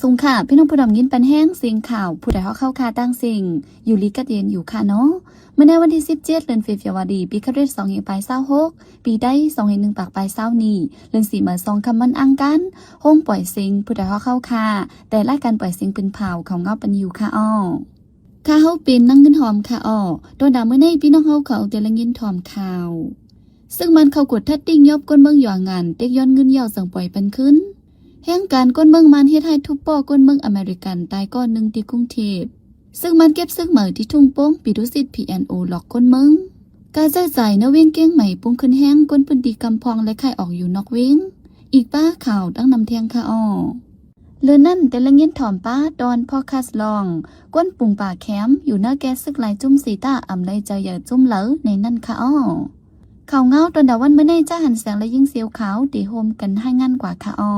ซุงค่ะพี่น้องผู้ดำยินปันแห้งเสียงข่าวผู้ใดเข้าคาตั้งสิ่งอยู่ลีกัดเย็นอยู่ค่ะเนาะเมื่อในวันที่17เดือนเฟบรุรีปีคริสต์2526ปีได้2/1ปากปลาย20นี้เดือน4มา2คำมันอังกันห้องปล่อยเสียงผู้ใดเข้าคาแต่รายการปล่อยเสียงเป็นเผาของเงาปันอยู่ค่ะอ้อค่ะเฮาเป็นนั่งเงินหอมค่ะอ้อโดนด่าเมื่อในพี่น้องเขาแต่ละเงินหอมข่าวซึ่งมันเขากดทัดติ้งยอบก้นเมืองหย่องานเต็กย้อนเงินเหี่ยวสั่งปล่อยปันขึ้นแห่งการก้นเมืองมันเฮ็ดให้ทุบป่อก้นเมืองอเมริกันตายก้อนหนึ่งที่กรุงเทพซึ่งมันเก็บซึ่งเหมือที่ทุ่งโป้งปีดุสิต P&O หลอกก้นเมืองการเจ้าจ่ายเนื้อเวียงเกี้ยงใหม่ปุ้งขึ้นแห้งก้นพื้นที่กำพองและไข่ออกอยู่นอกเวียงอีกป้าข่าวตั้งนำเทียงค่ะอ้อเลือนั่นแต่ละเงี้ยถ่อมป้าดอนพ่อคัสลองก้นปุ่งป่าแคมอยู่หน้าแก๊สซึกลายจุ่มสีตาอ่ำไรเจออย่าจุ่มเหลอในนั่นค่ะอ้อข่าวเงาตอนดาวันเมื่อในจ้าหันแสงและยิ่งเสียวขาวตีโฮมกันให้งั้นกว่าค่ะอ้อ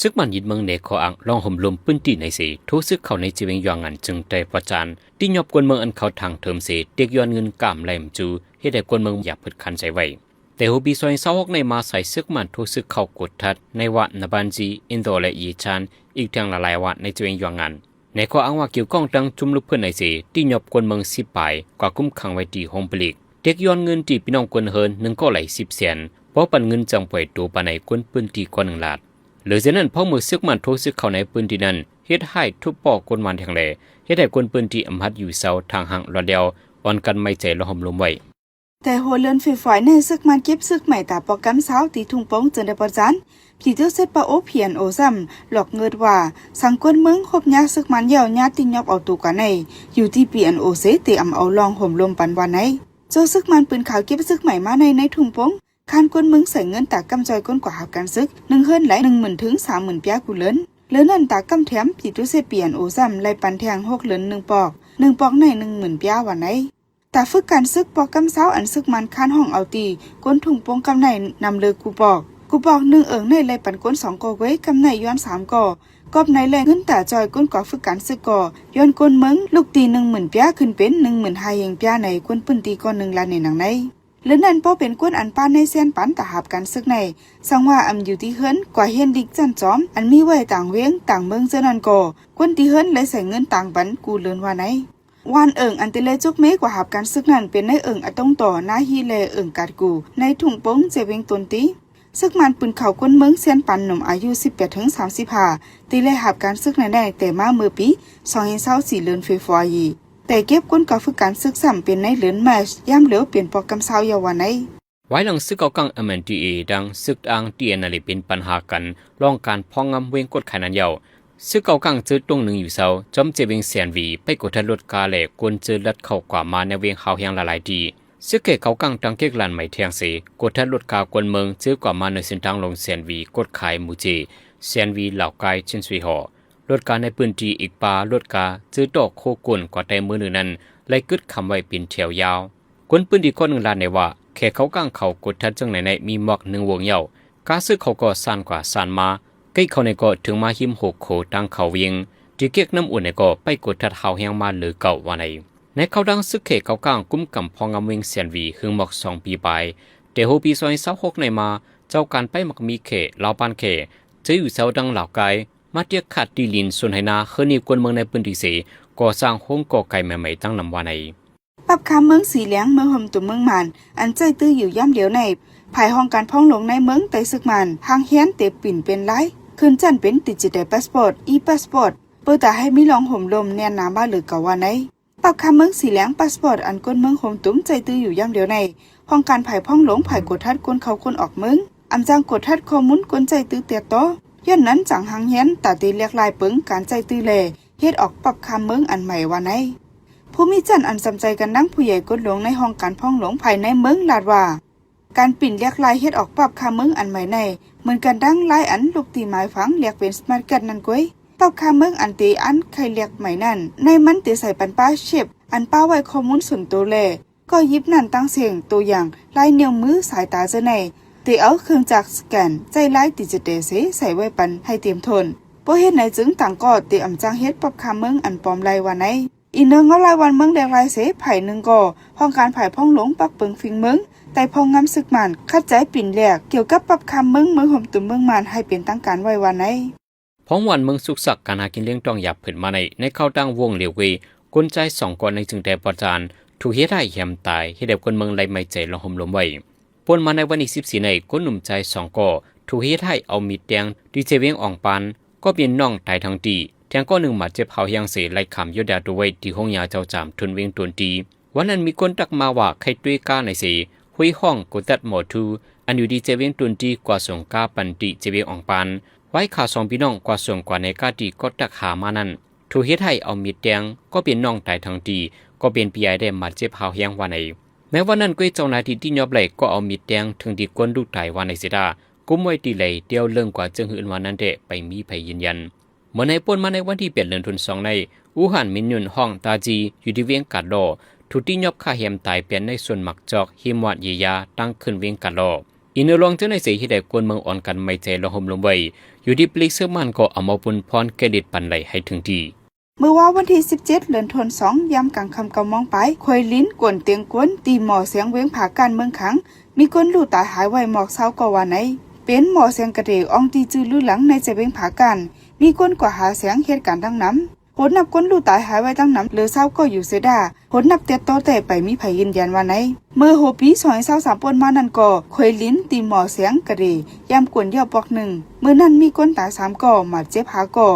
ซึกมันยิดเมืองเนคออังลองห่มลมปื้นตีในเสทุซึกเข้าในจีเวงยองงันจึงใจประจานที่ยอบกวนเมืองอันเขาทางเทิมเสเตียกย้อนเงินกามแหลมจูให้ได้กวนเมืองอย่าพึดคันใจไว้แต่ฮูบีซอย26ในมาใส่ซึกมันทุซึกเข้ากดทัดในวัดนบันจีอินโดและอีชานอีกทางหลายวัดในจีเวงยองงันในข้ออ้างว่าเกี่ยวข้องตั้งจุ่มลุกเพื่อนในเสที่ยอบกวนเมือง10ปลายกว่าคุ้มขังไว้ที่โฮมปลิกเตียกย้อนเงินที่พี่น้องกวนเฮิน1ก็ไหล10แสนเพราะปันเงินจังปล่อยตัวปานในกวนปืนที่กว่า1ล้านหรือเช่นนั้นพ่อมือซึกมันทุซึกเข้าในปืนที่นั้นเฮ็ดให้ทุบปอกคนมันแทงแหล่เฮ็ดให้คนปืนที่อำหัดอยู่เสาทางห่างรอเดียวอ่อนกันไม่ใจละหมลมไว้แต่หัวเรือนไฟฟ้าในซึกมันเก็บซึกใหม่ตาปอกกำเสาตีทุ่งป้องจนได้ประจันผีเจ้าเซตปะโอเพียนโอซัมหลอกเงินว่าสังกวนเมืองคบยาซึกมันเหี่ยวญาติยอบเอาตูกันในอยู่ที่ P&O เซตีอำเอาลองห่มลมปันวันในโจซึกมันปืนขาวเก็บซึกใหม่มาในทุ่งป้องคานกวนเมืองใส่เงินตากำจอยก้นกว่าหับการซึก1เฮิรนไหล 10,000 ถึง 30,000 ปีกูเลินเลินนั่นตากำแถมผีตุเซเปียนโอซัมไล่ปันแทง6เลิน1ปอก1ปอกใน 10,000 ปีวันไหนแต่ฝึกการซึกปอกกำเสาอันซึกมันคานห้องเอาตีก้นถุงปงกำในนำเลยกูบอก1เอิงในไล่ปันก้น2ก่อไว้กำในย้อน3ก่อกอบในแรงเงินตาจอยก้นก่อฝึกการซึกก่อย้อนก้นเมืองลูกตี 10,000 ปีขึ้นเป็น 15,000 ปีในก้นปืนตีก้อน1ล้านในหนังในหรือนั่นป้อเป็นกวนอันป้านในเส้นปันตาหาบกันซึกในสังว่าอำอยู่ที่เฮิรนกว่าเฮียนดิกจันจอมอันมีไว้ต่างเวียงต่างเมืองเจนันก่อกวนที่เฮิรนเลยใส่เงินต่างปันกูเลินว่าไหนวานเอิงอันติเลจุกเมกว่าหาบกันซึกนั้นเป็นในเอิงอะต้องต่อหน้าฮีเลเอิงกัดกูในถุงป้งเจเวงตนตีซึกมันปืนเขากวนเมืองเส้นปันหนุ่มอายุ18ถึง35ตีเลหาบกันซึกในได้แต่มาเมื่อปี2024เดือนเฟบรุรีแต่เก็บก้นกับฝึกการศึกษาเป็นในเหลือนแมชย่ำเหลียวเปลี่ยนโปรแกรมเช้าเยาวันในไว้หลังซึกเกากัง MNDA ดังซึกอังที่นาลีเป็นปัญหากันลองการพองงำเวงกดไขนันเยาซึกเกากังเจอตรงหนึ่งอยู่เสาจอมเจเวงเสียนวีไปกดทัดรถกาแหลกกวนเจอลัดเข้ากว่ามาในเวงเฮาเฮียงละลายดีซึกเกเกากังตังเกกลันไม่เทียงเสกดทัดรถกากวนเมืองเจอกว่ามาในเส้นทางลงเสียนวีกดขายมูเจเสียนวีเหล่ากายเช่นสวีหอรถกาในปืนจีอีกปารถกาเจอดอกโคกุนกว่าแต่มือหนึ่งนั้นไล่กึดคำไว้เป็นแถวยาวคนปืนดีคนหนึ่งลานในว่าแค่เขาก้างเขากดทัดจังในมีหมอก1วงเยาวกาซึกเขาก็สั่นกว่าสั่นมาใกล้เขาในก็ถึงมาหิมหกโขตั้งเขาเวียงจีเก็กน้ำอุ่นในก็ไปกดทัดเฮาแหงมาหรือเก่าวันในเขาดังซึกเขเขาก้างกุ้มกำพองงำเวงเสียนวีหึงหมอก2ปีไปแต่โฮปี2026ในมาเจ้าการไปมักมีเขเหล่าปานเขจะอยู่เสาดังเหล่าไกมาเทียกขาดดีลินส่วนไหนาเฮือนีกวนเมืองในพื้นที่เสก่อสร้างโฮงก่อไก่ใหม่ๆตั้งนำวันปรับคำเมืองสีเหลียงเมืองห่มตุ่มเมืองมันอันใจตื้ออยู่ย่ำเหลียวในภายห้องการพ้องหลงในเมืองไต้ซึกมันทางเฮียนเตปิ่นเป็นไรคืนจันเป็นดิจิทัลพาสปอร์ตพาสปอร์ตเปิดแต่ให้มีลองห่มลมแนนน้ำบ้าหรือกว่าในปรับคำเมืองสีเหลียงพาสปอร์ตอันก้นเมืองห่มตุ่มใจตื้ออยู่ย่ำเหลียวในห้องการภายพ้องหลงภายกดทัดก้นเขาก้นออกเมืองอำจางกดทัดข้อมูลก้นใจตื้อเตียโตย้อนนั้นจังหางเฮียนตัดตีเรียกลายปึงการใจตื้อเลเฮ็ดออกปรับคำเมืองอันใหม่ว่าในผู้มีจันอันสำใจกันนั่งผู้ใหญ่กดหลงในห้องการพ้องหลงภายในเมืองลาดว่าการปิ่นเรียกลายเฮ็ดออกปรับคำเมืองอันใหม่ในเหมือนกันดังลายอันลูกตีหมายฝังเรียกเป็นสมาร์ทกันนั่นก้อยปรับคำเมืองอันตีอันใครเรียกใหม่นั่นในมันตีใส่ปันป้าเชฟอันป้าไว้ข้อมูลส่วนตัวแลก็ยิบนั่นตั้งเสียงตัวอย่างลายนิ้วมือสายตาเจในตีเอาเครื่องจักรสแกนใจลายดิจิทัลใส่ไว้ปันให้เตรียมทนเพราะเฮ็ดไหนจึงต่างก็ตีอำจังเฮ็ดปรับคำเมืองอันปลอมลายว่าไหน อีเนืองรายวันเมืองแดงลายเสไผ่หนึ่งก่อพ้องการไผ่พ้องหลงปักเปิงฟิงเมืองแต่พองงำศึกมันคัดใจปิ่นแหลกเกี่ยวกับปรับคำเมืองห่มตุ่มเมืองมันให้เป็นตั้งการไว้วันไหนพ้องวันเมืองสุกสักการหากินเลี้ยงต้องหยับผืนมาในเข้าตั้งวงเหลียวเวกลใจสองก่อนในจึงแต่ประจานถูกเฮ็ดให้แหมตายให้เด็กคนเมืองไรไม่ใจลงห่มลมไว้ปนมาในวันที่14ในก้นหนุ่มใจสองก่อถูกเฮ็ดให้เอามีดแดงดีเจเวียงอ่องปานก็เป็นน้องตายทั้งตีแทงก้อนหนึ่งมาเจ็บเผายังเสไล่ขำยดาตัวไว้ที่ห้องยาเจ้าจามทุนเวียงตวนตีวันนั้นมีคนตักมาว่าใครด้วยก้าในเสหุยห้องกตัดหมอทูอันอยู่ดีเจเวียงตวนตีกว่าส่งก้าปันติเจเวียงอ่องปานไว้ขาสองพี่น้องกว่าส่งกว่าในก้าตีก็ตักหามานั้นถูกเฮ็ดให้เอามีดแดงก็เป็นน้องตายทั้งตีก็เป็นปีไอได้มาเจ็บเผาแห้งวันไหนแม้ว่านั้นก็เจ้าหน้าที่ที่ยอบไหลก็เอามีดแดงถึงที่ก้นลูกตายวันในเสดากุมไว้ตีไหลเดียวเรื่องกว่าจึงหืนวันนั้นเดะไปมีไผยืนยันเมื่อในปนมาในวันที่8 เดือนธันวาคมในอู่ฮั่นมินยุนห้องตาจีอยู่ที่เวียงกัดลอถูกที่ยอบฆ่าเหียมตายเป็นในส่วนหมักจอกหิมวัดเยียาตั้งขึ้นเวียงกัดลออินเนอรองเจ้าในเสียที่ได้กวนเมืองอ่อนกันไม่ใจละห่มลงไว้อยู่ที่ปลีกเสื้อมันก็เอามาปุ่นพรเครดิตปันไหลให้ถึงที่เมื่อว่าวันที่17 เดือนธันวาคมยามกลางค่ำกำมองไปควยลิ้นกวนเตียงกวนตีหมอเสียงเวียงผาการเมืองขังมีคนลู่ตายหายไว้หมอกเช้าก็ว่าไหนเป็นหมอเสียงกระเดอองตีจื้อลู่หลังในใจเวียงผาการมีคนกว่าหาเสียงเหตุการณ์ทั้งน้ำผลนับคนลู่ตายหายไว้ทั้งน้ำเหลือเช้าก็อยู่เสดาผลนับเตียโตแต่ไปมีไผยืนยันว่าไหนเมื่อโฮปี2023ปนมานั่นก็ควยลิ้นตีหมอเสียงกระเดยามกวนย่อปอกหนึ่งเมื่อนั้นมีคนตาย3ก่อมาเจ็บหาก่อ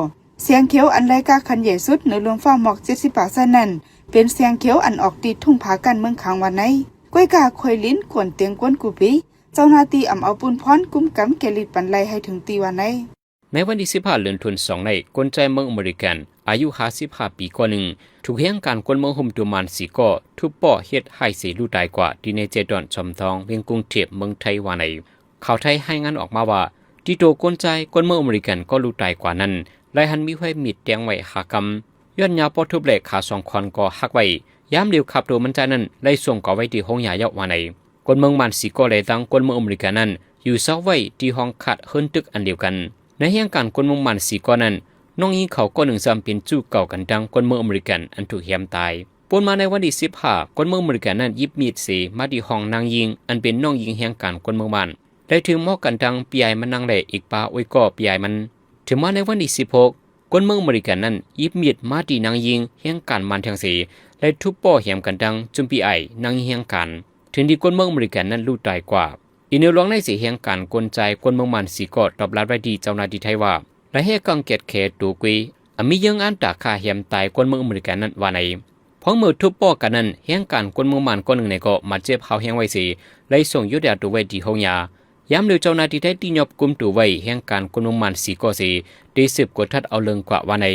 เสียงเขียวอันไรกาคันใหญ่สุดในรวมฟ้าหมอก70%นั่นเป็นเสียงเขียวอันออกตีทุ่งผากันเมืองขังวันไหนก้วยกาควยลิ้นกวนเตียงกวนกูปีเจ้าหน้าที่อำเอาปุนพรกุมกำเกลิดปันไลให้ถึงตีวันไหนในวันที่15 เดือนธันวาคมในกลใจเมืองอเมริกันอายุ55 ปีกว่าหนึ่งถูกเฮียงการกวนเมืองห่มตัวมัน4ก่อทุบป่อเฮ็ดให้เสียลูกตายกว่าที่ในเจดอนจอมทองเวียงกรุงเทพเมืองไทยวันไหนข่าวไทยให้งานออกมาว่าที่โตกลใจกวนเมืองอเมริกันก็ลูกตายกว่านั้นไล่หันมีไว้มีดแดงไว้หากำย้อนยาปอทุบเหล็กขา2 คอนก็หักไว้ย้ำเดียวขับตัวมันใจนั้นไล่ส่งก่อไว้ที่ห้องยาเยาวันไหนกวนเมืองมัน4ก่อเลยตั้งกวนเมืองอเมริกันนั้นอยู่เสาไว้ที่ห้องขัดเฮิรนตึกอันเดียวกันในเหตุการณ์กวนเมืองมัน4ก่อนั้นน้องยิงเขาก็1 ซ้ำเป็นจู่เก่ากันดังกวนเมืองอเมริกันอันถูกเหี่ยมตายปนมาในวันที่15กวนเมืองอเมริกันนั้นยิบมีดเสมาที่ห้องนางยิงอันเป็นน้องยิงเหตุการณ์กวนเมืองมันได้ถึงหม้อกันดังปีไอมันนั่งแหล่อีกปาอวยก่อปีไอมันถึงมาในวันที่16กวนเมืองอเมริกันนั้นยิบมีดมาที่นางยิงเหตุการณ์มันทั้ง4และทุบป่อเหี่ยมกันดังจุมปีไอนางยิงเหตุการณ์ถึงที่กวนเมืองอเมริกันนั้นลู่ตายกว่าอินเนอร์ลองในเสียเหตุการณ์กลใจกวนเมืองมัน4ก่อตอบรับไว้ดีเจ้าหน้าที่ไทยว่าและเหตุการณ์เกิดแค่ตัวกุยมียังอันตาคาเหี่ยมตายกวนเมืองอเมริกันนั้นว่าไหนพอเมื่อทุบป่อกันนั้นเหตุการณ์กวนเมืองมันก็หนึ่งในก็มาเจ็บเผาแห้งไว้สิเลยส่งยุดยาตัวไว้ที่ห้องยาย้ำเร็วเจ้าหน้าที่ไทยที่ยอบกุมตัวไว้เหตุการณ์กวนเมืองมัน4ก่อสิได้สืบกดทัดเอาเรื่องกว่าว่าไหน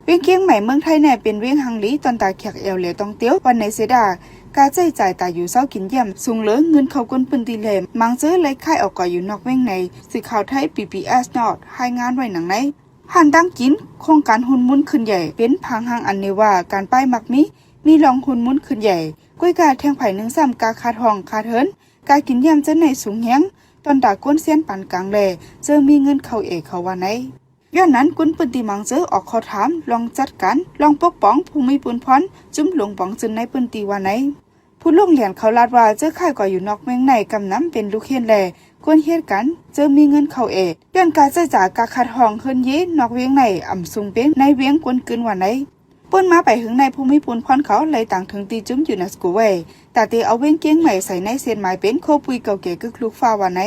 เวียงเคียงใหม่เมืองไทยเนี่ยเป็นเวียงฮังลีตอนตาเขียกเอวเหลวต้องเตี้ยววันในเสดากาใจจ่ายตาอยู่เศร้ากินเยี่ยมสูงเหลือเงินเขาก้นปืนตีเหลมมังเจอเลยค่ายออกก่ออยู่นอกเวียงในสื่อข่าวไทย PBS นอดให้งานไว้หนังในหันตั้งกินโครงการหุ่นมุนขึ้นใหญ่เป็นพังหางอันเนว่าการป้ายมักมีรองหุ่นมุนขึ้นใหญ่ก้วยกาแทงไผ่หนึ่งซ้ำกาคาทองคาเทินกากินเยี่ยมเจ้าในสูงแห้งตอนตาก้นเสี้ยนปันกลางแลเจอมีเงินเขาเอกเขาว่าไหนย้อนนั้นกุนปืนตีมังเจอออกขอถามลองจัดการลองปกป้องผู้มีปืนพรจุ้มหลงปองจนในปืนตีว่าไหนผู้ลงเหรียญเขาลาดว่าเจอข่ายก่ออยู่นอกเมืองในกำน้ำเป็นลูกเฮียนแลกวนเฮ็ดกันเจอมีเงินเขาเอกย้อนการใจจากกาขัดห้องเฮิรนเยนอกเวียงในอ่ำซุงเป็นในเวียงกวนกึนว่าไหนป่นมาไปถึงในผู้มีปืนพรเขาเลยต่างถึงตีจุ้มอยู่ในสกูเวแต่ตีเอาเวียงเกี้ยงใหม่ใส่ในเส้นหมายเป็นโคปุยเก่าเก๋กึกลูกฟ้าว่าไหน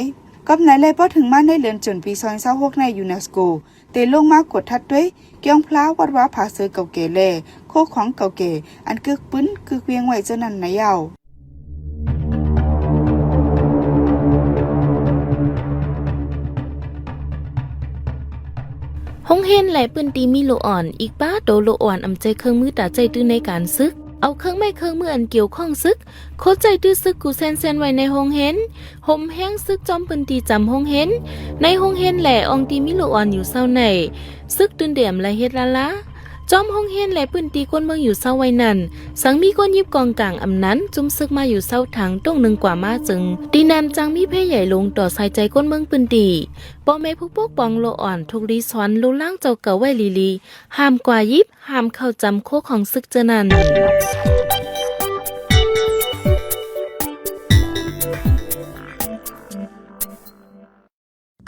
กับไหนเลยพอถึงมาในเดือนจนปี2026ในยูเนสโกเตลงมากดทัดด้วยเกียงพลาวัดว่าผาเสือเก่าเก๋แลโคของเก่าเก๋อันกึกปื้นกึกเวียงไว้เจ้านั้นในยาวห้องเฮนและปืนตีมีโลอ่อนอีกป้าโดโลอ่อนอำใจเครื่องมือตาใจตื้อในการซึกเอาเครื่องไม้เครื่องมืออันเกี่ยวข้องซึกโคใจตื้อซึกกูเซนไว้ในห้องเฮนห่มแห้งซึกจอมปืนตีจำห้องเฮนในห้องเฮนแหล่อองตีมิโลอ่อนอยู่เศร้าในซึกตื่นเดี่ยมและเฮ็ดละ จอมห้องเฮียนและปืนตีก้นเมืองอยู่เศร้าไว้นั่นสังมีก้นยิบกองกลางอำนั้นจุ่มซึกมาอยู่เศร้าถังตรงหนึ่งกว่ามาจึงตีนำจังมีเพ่ใหญ่ลงต่อสายใจก้นเมืองปืนตีปอแม่พวกปกปองโลอ่อนทุกรีสอนลูล่างเจ้าเก่าไว้ลีห้ามกว่ายิบห้ามเข้าจำโคของซึกเจนัน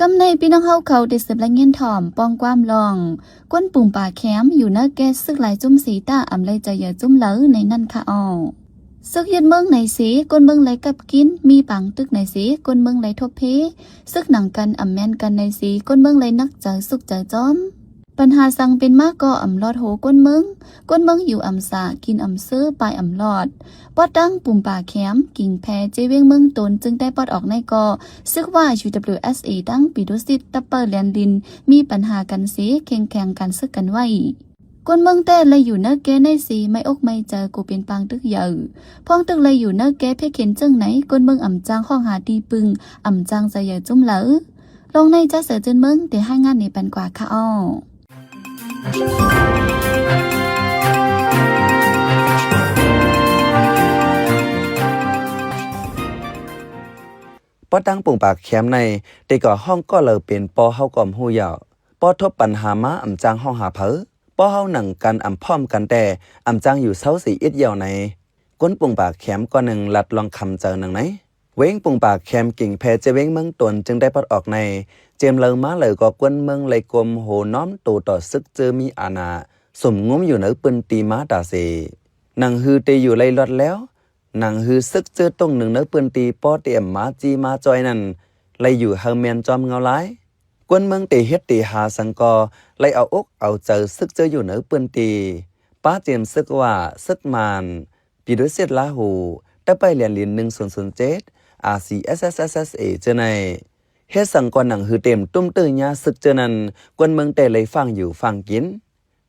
กำในพี่น้องเฮาเขาได้สืบและเงียนถ่อมปองความลองก้นปุ่มป่าแคมอยู่หน้าแก้ซึกหลายจุ่มสีตาอำเลยจะอย่าจุ่มเหลอในนั่นค่ะอ้อซึกยึดเมืองไหนสีก้นเมืองไหลกับกินมีปังตึกไหนสีก้นเมืองไหลทบเพซึกหนังกันอำแม่นกันในสีก้นเมืองไหลนักเจอสุกเจอจอมปัญหาสั่งเป็นมากก็อำลอดโหก้นเมืองอยู่อำสากินอำซื้อปลายอำลอดปอดดังปุ่มป่าแคมกิ่งแพเจเวียงเมืองตนจึงได้ปอดออกในก็ซึกว่า UWSA ดังปีดุสิตตัปเปอร์แลนดินมีปัญหากันสีแข่งกันซึกกันไว้ก้นเมืองแต่เลยอยู่เนื้อแกในสีไม่อกไม่เจอกูเป็นปางตึกใหญ่พ้องตึกเลยอยู่เนื้อแกเพ่เข็นจึงไหนก้นเมืองอ่ำจางข้องหาดีปึงอ่ำจางจะใหญ่จุ่มเหลอลงในจะเสือจนเมืองแต่ให้งานในปันกว่าค่ะอ้อปอดังปุ่งปากแคมในแต่ก่อห้องก็เลยเป็นปอเฮาก่อมฮู้ยาวปอทบปัญหามาอำจางห้องหาเผอปอเฮาหนังกันอำพร้อมกันแต่อำจางอยู่เซาสีอิดยาวในก้นปุ่งปากแคมก็หนึ่งลัดลองคำเจอหนังไหนเว้งปุ่งปากแคมกิ่งแพจะเว้งเมืองตนจึงได้ปอดออกในเจมเลยมาเลยก็กวนเมืองเลยกลมโหน้อมตูต่อซึกเจอมีอาณาสมงุ้มอยู่เหนือปืนตีม้าตาเสหนังฮือเตอยู่เลยลอดแล้วหนังฮือซึกเจอตรงหนึ่งเนื้อปืนตีปอเตรียมมาจีมาจอยนั่นเลยอยู่เฮาแมนจอมเงาไล่กวนเมืองเตเฮ็ดตีหาสังกอเลยเอาอกเอาเจอซึกเจออยู่เหนือปืนตีป้าเตรียมซึกว่าซึกมานปีด้วยเสียดลาหูได้ไปเรียนลิน1007 RCSSSA เจอในเฮ็ดสังกอหนังฮือเต็มตุ้มตื้อยาซึกเจอนั้นกวนเมืองเตเลยฟังอยู่ฟังกิน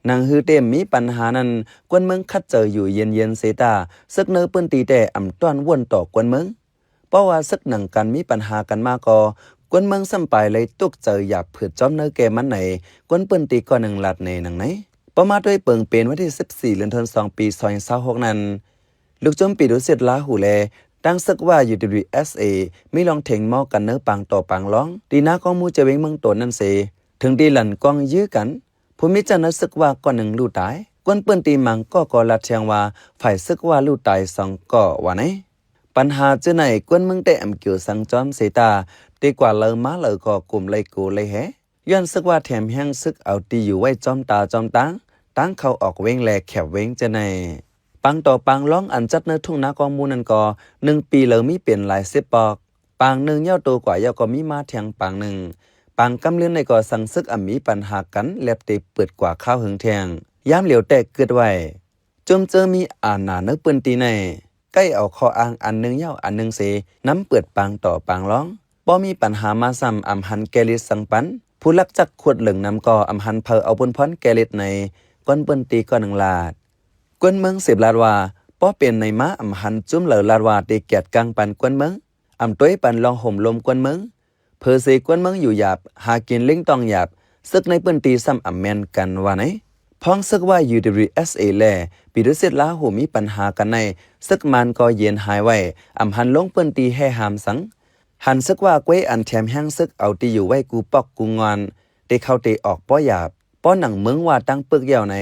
นางฮือเต็มมีปัญหานั้นกวนเมืองคัดเจออยู่เย็นเสตาซึกเนื้อปืนตีแต่อำต้อนวนต่อกวนเมืองเพราะว่าซึกหนังกันมีปัญหากันมากก็กวนเมืองซ้ำไปเลยตุกเจออยากผืดจอมเนื้อแกมันไหนกวนปืนตีก็หนึ่งลัดในหนังไหนประมาณด้วยเปิงเป็นวันที่14เดือนธันวาคมปี2026นั้นลูกจมปีดุสิตลาหูแลตั้งซึกว่า UWSA มีลองเถงมอกันเนื้อปังต่อปังร้องดีนาของมูจะเว้งเมืองตนนั่นเสถึงดีหลันกองยื้อกันผู้มิจารณซึกว่าก่อนหนึ่งลู่ตายกวนเปิ้นตีมังก็ลัดเชียงว่าฝ่ายซึกว่าลู่ตายสองก็ว่าไหนปัญหาจะไหนกวนเมืองแต่อำเกี่ยวสังจอมเสตาตีกว่าเลอมาเลอก็กลุ่มเลยกูเลยแฮย้อนซึกว่าแถมแห้งซึกเอาตีอยู่ไว้จอมตาจอมตั้งเขาออกเว้งแลแขวเว้งจะไหนปังต่อปังร้องอันจัดเนื้อทุ่งนากองมูนันก็1 ปีเลยมีเปลี่ยนหลาย10ปอกปังหนึ่งเย้าโตกว่าเย้าก็มีมาแทงปังหนึ่งปังกำเลื่อนในก่อสังซึกมีปัญหากันแลบเตเปิดกว่าข้าวหึงแทงย้ำเหลียวแตกเกิดไว้จมเจอมีอ่านหนาเนื้อปืนตีในใกล้เอาคออ้างอันหนึ่งเย้าอันหนึ่งเสน้ำเปิดปังต่อปังร้องบ่มีปัญหามาซ้ำอำหันแกลิสสังปันผู้ลักจักขวดเหลืองน้ำก่ออำหันเพอเอาบนพรแกลิสในก้นปืนตีก็หนึ่งลาดกวนเมือง10 ลาดว่าป้อเป็นในม้าอำหันจุ้มเหลือลาดว่าได้เกียรติกลางปันกวนเมืองอำต้วยปันลองห่มลมกวนเมืองเพอเสกวนเมืองอยู่หยาบหากินเล่งตองหยาบซึกในปืนตีซ้ำอำแมนกันว่าไหนพ้องซึกว่า UWSA แลปีดุสิตลาหูมีปัญหากันในซึกมันก็เย็นหายไว้อำหันลงปืนตีให้หามสังหันซึกว่าก้วยอันแถมแห้งซึกเอาตีอยู่ไว้กูปอกกูงอนได้เข้าตีออกป้อหยาบป้อหนังเมืองว่าตั้งปึกเหี่ยวใน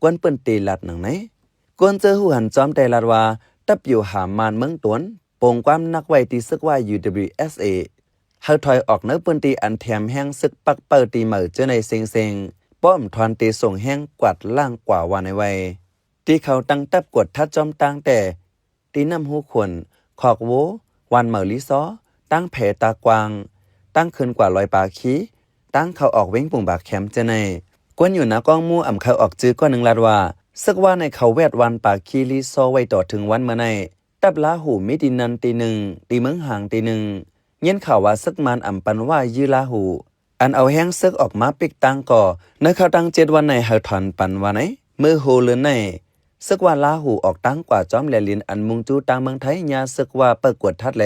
กวนปืนตีลัดหนังไหนกวนเจอหูหันจอมแต่ลัดว่าตับอยู่หามมานเมืองตวนโป่งความนักไว้ตีซึกว่า UWSA เฮาถอยออกเนื้อปืนตีอันแถมแห้งซึกปักเปิดตีเหมือเจอในเซ็งป้อมทอนตีส่งแห้งกวาดล่างกว่าวันในไว้ที่เขาตั้งตับกดทัดจอมตั้งแต่ตีน้ำหูขวนขอกโววันเหมือลิซอตั้งแผตากวางตั้งคืนกว่าลอยปาขี้ตั้งเขาออกเว้งปุ่งบากแคมเจอในกวนอยู่นะกองมูอ่ำเขาออกจื้อก็หนึ่งลาดว่าซึกว่าในเขาแวดวันปาคีลิซอไว้ต่อถึงวันเมื่อในตับลาหูมิดินันตีหนึ่งตีเมืองห่างตีหนึ่งเย็นข่าวว่าซึกมันอ่ำปันว่ายื้อลาหูอันเอาแห้งซึกออกมาปิกตังก่อในเขาตั้ง7 วันในเฮาถอนปันว่าไหนมือโหเลือนในซึกว่าลาหูออกตั้งกว่าจอมแลลินอันมุงจูตังเมืองไทยยาซึกว่าเปิดกวดทัดแล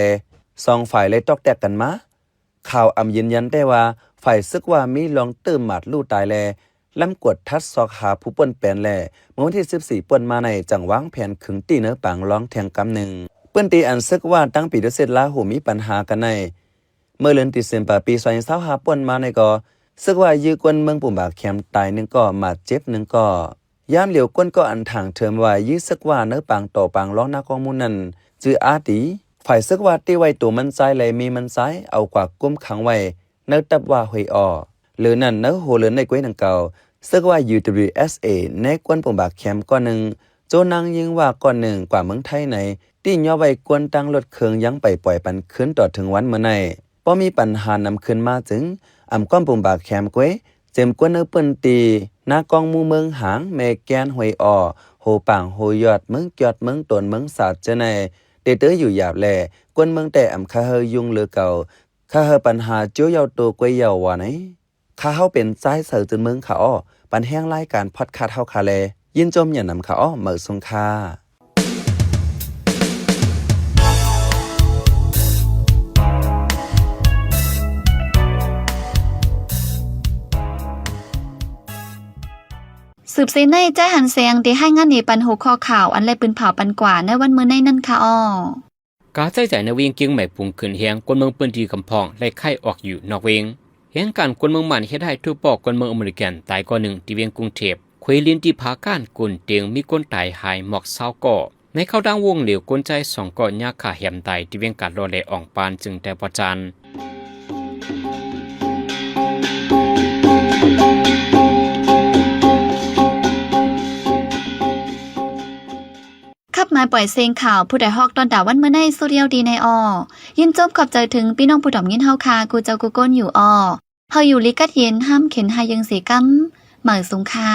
สองฝ่ายเลยตอกแตกกันมาข่าวยืนยันได้ว่าฝ่ายซึกว่ามีลองตื้มหมัดลู่ตายแล ล้ำกดทัดซอกหาผู้ป่นแปลนแลเมื่อวันที่14ป่นมาในจังวางแผนขึงตีเนื้อปังร้องแทงกำหนึ่งเปิ้นตีอันซึกว่าตั้งปีเดเสร็จลาหูมีปัญหากันในเมื่อเดือนตุลาคมปี2025ป่นมาในก็ซึกว่ายื้อกวนเมืองปุ่มบากแคมตายหนึ่งก็มาเจ็บหนึ่งก็ยามเหลียวก้นก็อันทางเทิมว่ายื้อซึกว่าเนื้อปังต่อปังร้องหน้ากองมูลนั้นจืออาตีฝ่ายซึกว่าตีไว้ตัวมันใจเลยมีมันใจเอากว่ากุมขังไว้เนื้อตับว่าหวยอหรือนั่นเนื้อโหเลือนในกวยนังเก่าซึกว่า UWSA ในกวนปุ่มบากแคมก้อนหนึ่งโจนางยิงว่าก้อนหนึ่งกว่าเมืองไทยในตีย่อไว้กวนตั้งรถเครื่องยังไปปล่อยปันขึ้นต่อถึงวันเมื่อไหร่พอมีปัญหานำขึ้นมาถึงก้อนปุ่มบากแคมกวยเจมกวนเนื้อเปิ้นตีหน้ากองมูเมืองหางเมแกนหวยโหป่างโหยอดเมืองยอดเมืองตนเมืองศาสตร์เจในเตเตออยู่หยาบแลกวนเมืองแต่คาเฮยุงเลือเก่าคาเฮปัญหาเจียวยาวตัวกวยยาวว่าไหนคาเฮาเป็นใจเสือจนเมืองขาปันแห้งรายการพอดคาสต์เฮาคาแลยินจมอย่านำขาเหมือสงคาสืบเสในใจหันเสียงที่ให้งานในปันหัวข้อข่าวอันแลปืนเผาปันกว่าในวันมื้อในนั่นค่ะการใช้จ่ายในเวียงเกียงใหม่ปุงขึ้นเฮียงกวนเมืองปืนดีกำพองไล่ไข่ออกอยู่นอกเวียงเฮียงการกวนเมืองมันเฮ็ดให้ทุบปอกกวนเมืองอเมริกันตายก่อหนึ่งที่เวียงกรุงเทพคุยลินที่ผาก้านกุนเตียงมีก้นตายหายหมอกเศร้าก่อในเข้าดังวงเหลวก้นใจ2ก่อยาขาแหมตายที่เวียงการรอแลอ่องปานจึงแต่ประจานขับมาปล่อยเสียงข่าวผู้ใดฮอกตอนด่าวันเมื่อในสุเรียวดีในยินจบขอบใจถึงพี่น้องผู้ดอมยินเฮาคากูเจ้ากูก้นอยู่เฮาอยู่ลิกัดเย็นห้ามเข็นหายังเสียกำเหมือสงค่า